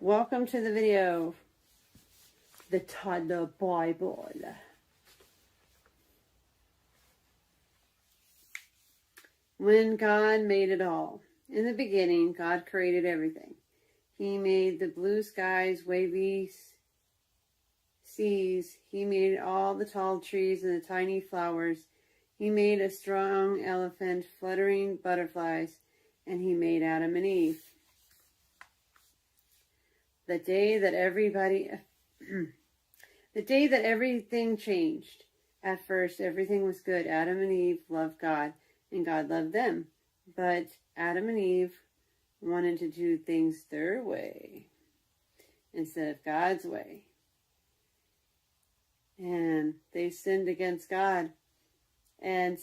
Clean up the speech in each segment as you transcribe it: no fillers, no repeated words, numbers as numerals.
Welcome to the video, the Toddler Bible. When God made it all. In the beginning, God created everything. He made the blue skies, wavy seas. He made all the tall trees and the tiny flowers. He made a strong elephant, fluttering butterflies, and he made Adam and Eve. The day that everything changed. At first, everything was good. Adam and Eve loved God, and God loved them. But Adam and Eve wanted to do things their way instead of God's way. And they sinned against God. And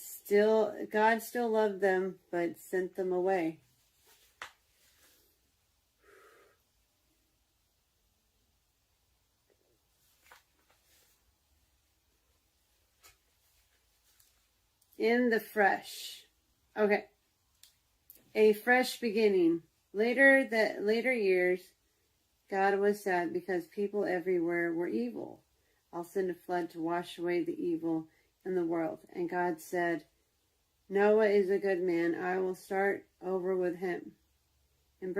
God still loved them, but sent them away. In the fresh. Okay. A fresh beginning. Later years, God was sad because people everywhere were evil. I'll send a flood to wash away the evil in the world. And God said, Noah is a good man. I will start over with him. And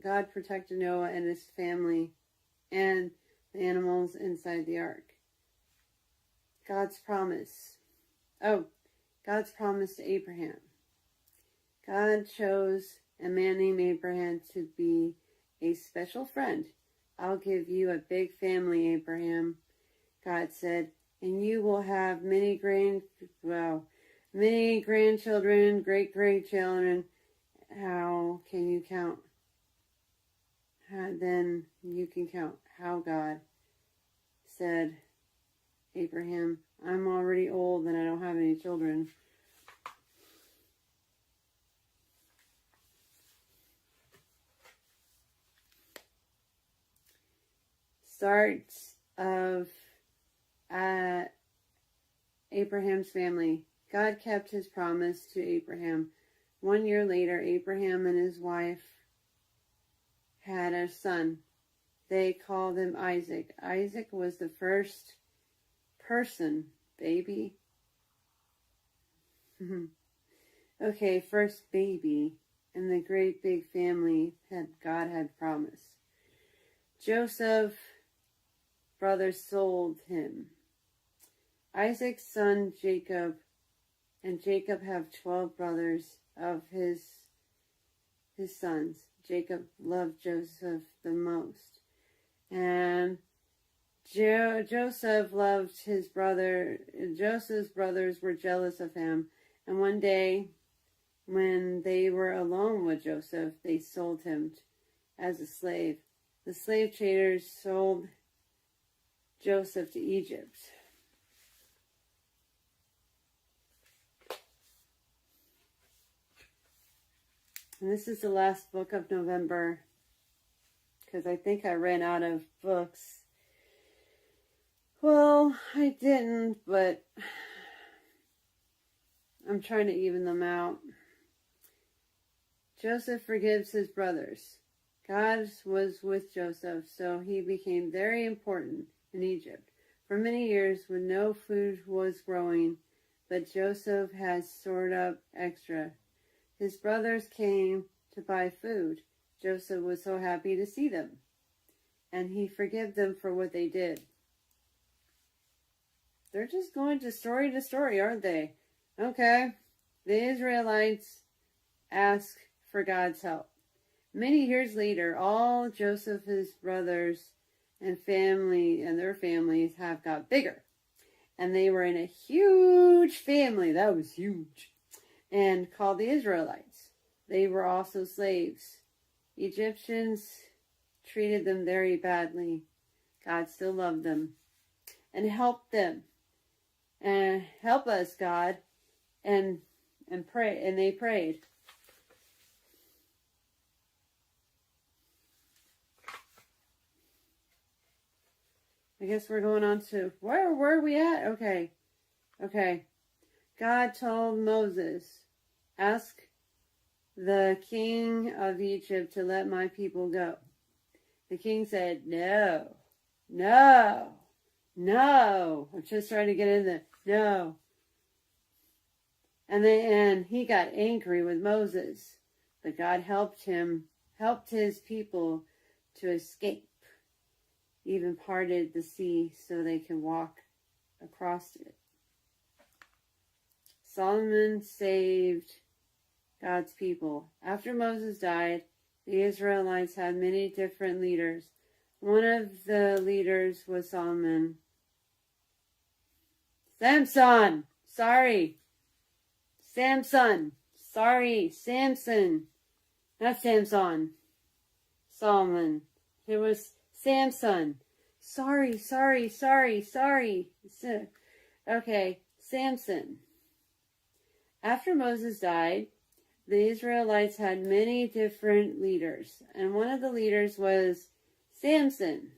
God protected Noah and his family and the animals inside the ark. God's promise to Abraham. God chose a man named Abraham to be a special friend. I'll give you a big family, Abraham, God said, and you will have many grandchildren, great-grandchildren. How can you count? Then you can count how God said, Abraham, I'm already old and I don't have any children. Start of Abraham's family. God kept his promise to Abraham. 1 year later, Abraham and his wife had a son. They called him Isaac. Isaac was the first person, baby. Okay, first baby in the great big family God had promised. Joseph's brothers sold him. Isaac's son Jacob, and Jacob have 12 brothers of his sons. Jacob loved Joseph the most. And Joseph loved his brother. Joseph's brothers were jealous of him. And one day, when they were alone with Joseph, they sold him as a slave. The slave traders sold Joseph to Egypt. And this is the last book of November, because I think I ran out of books. Well, I didn't, but I'm trying to even them out. Joseph forgives his brothers. God was with Joseph, so he became very important in Egypt. For many years, when no food was growing, but Joseph had stored up extra. His brothers came to buy food. Joseph was so happy to see them, and he forgave them for what they did. They're just going to story, aren't they? Okay. The Israelites ask for God's help. Many years later, all Joseph's brothers and their families have got bigger. And they were in a huge family. That was huge. And called the Israelites. They were also slaves. Egyptians treated them very badly. God still loved them and helped them. And help us, God. And pray. And they prayed. I guess we're going on to, where are we at? Okay. God told Moses, ask the king of Egypt to let my people go. The king said, no, no, no. I'm just trying to get in there. No. And he got angry with Moses. But God helped his people to escape. Even parted the sea so they can walk across it. Solomon saved God's people. After Moses died, the Israelites had many different leaders. One of the leaders was Solomon. Samson. Not Samson. Solomon. It was Samson. Sorry. Okay, Samson. After Moses died, the Israelites had many different leaders, and one of the leaders was Samson,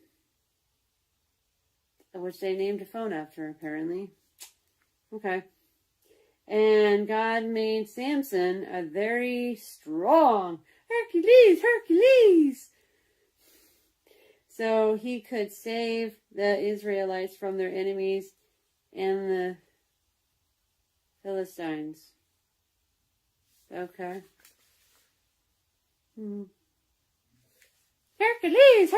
which they named a phone after, apparently. Okay. And God made Samson a very strong Hercules. So he could save the Israelites from their enemies and the Philistines. Okay. Hercules!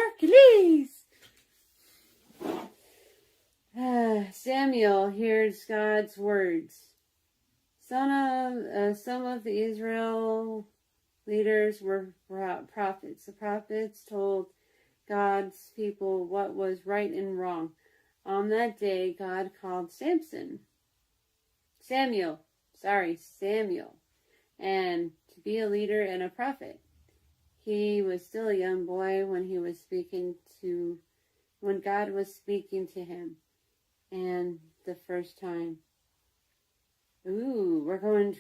Samuel hears God's words. Some of the Israel leaders were prophets. The prophets told God's people what was right and wrong. On that day, God called Samuel, and to be a leader and a prophet. He was still a young boy when God was speaking to him, and the first time. Ooh,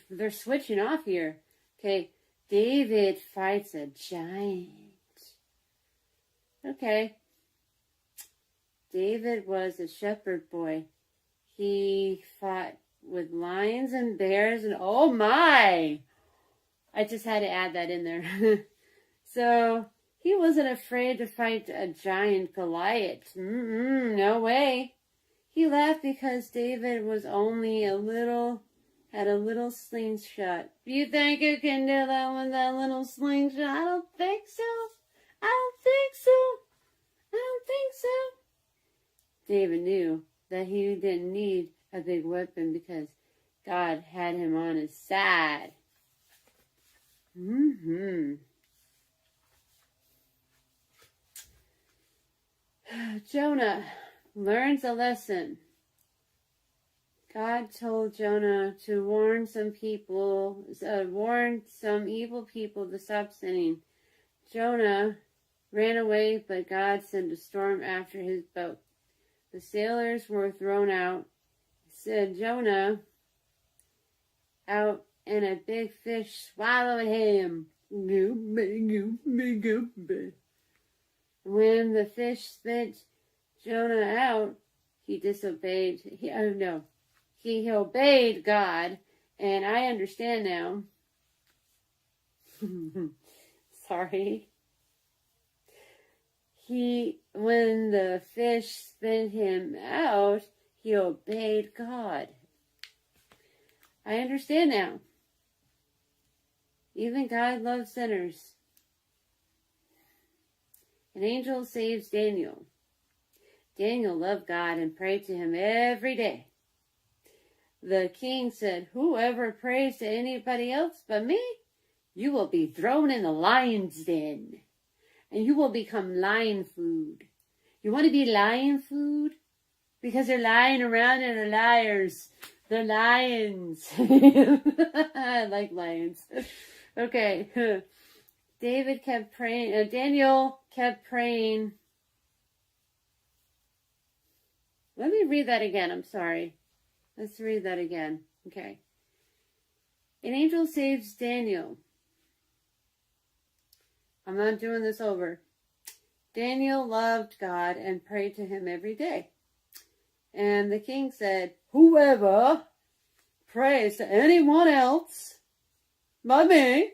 they're switching off here. Okay, David fights a giant. Okay. David was a shepherd boy. He fought with lions and bears and oh my! I just had to add that in there. So, he wasn't afraid to fight a giant Goliath. No way. He laughed because David was only had a little slingshot. Do you think you can do that with that little slingshot? I don't think so. David knew that he didn't need a big weapon because God had him on his side. Jonah learns a lesson. God told Jonah to warn some evil people to stop sinning. Jonah ran away, but God sent a storm after his boat. The sailors were thrown out. Said Jonah out, and a big fish swallowed him. When the fish spit Jonah out, he disobeyed. He obeyed God, and I understand now. Sorry. When the fish spit him out, he obeyed God. I understand now. Even God loves sinners. An angel saves Daniel. Daniel loved God and prayed to him every day. The king said, "Whoever prays to anybody else but me, you will be thrown in the lion's den, and you will become lion food." You want to be lion food? Because they're lying around and they're liars. They're lions. I like lions. Okay. David kept praying. Daniel kept praying. Let me read that again. I'm sorry. Let's read that again. Okay. An angel saves Daniel. I'm not doing this over. Daniel loved God and prayed to him every day. And the king said, "Whoever prays to anyone else but me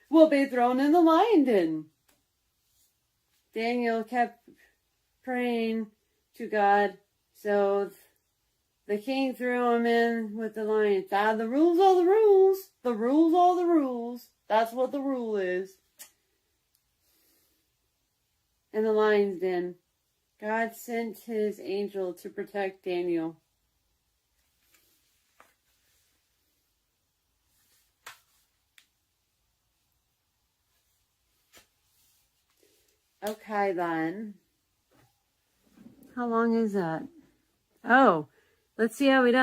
will be thrown in the lion den." Daniel kept praying to God, so the king threw him in with the lions. The rules are the rules. The rules are the rules. That's what the rule is. And the lion's den. God sent his angel to protect Daniel. Okay, then. How long is that? Oh, let's see how we done.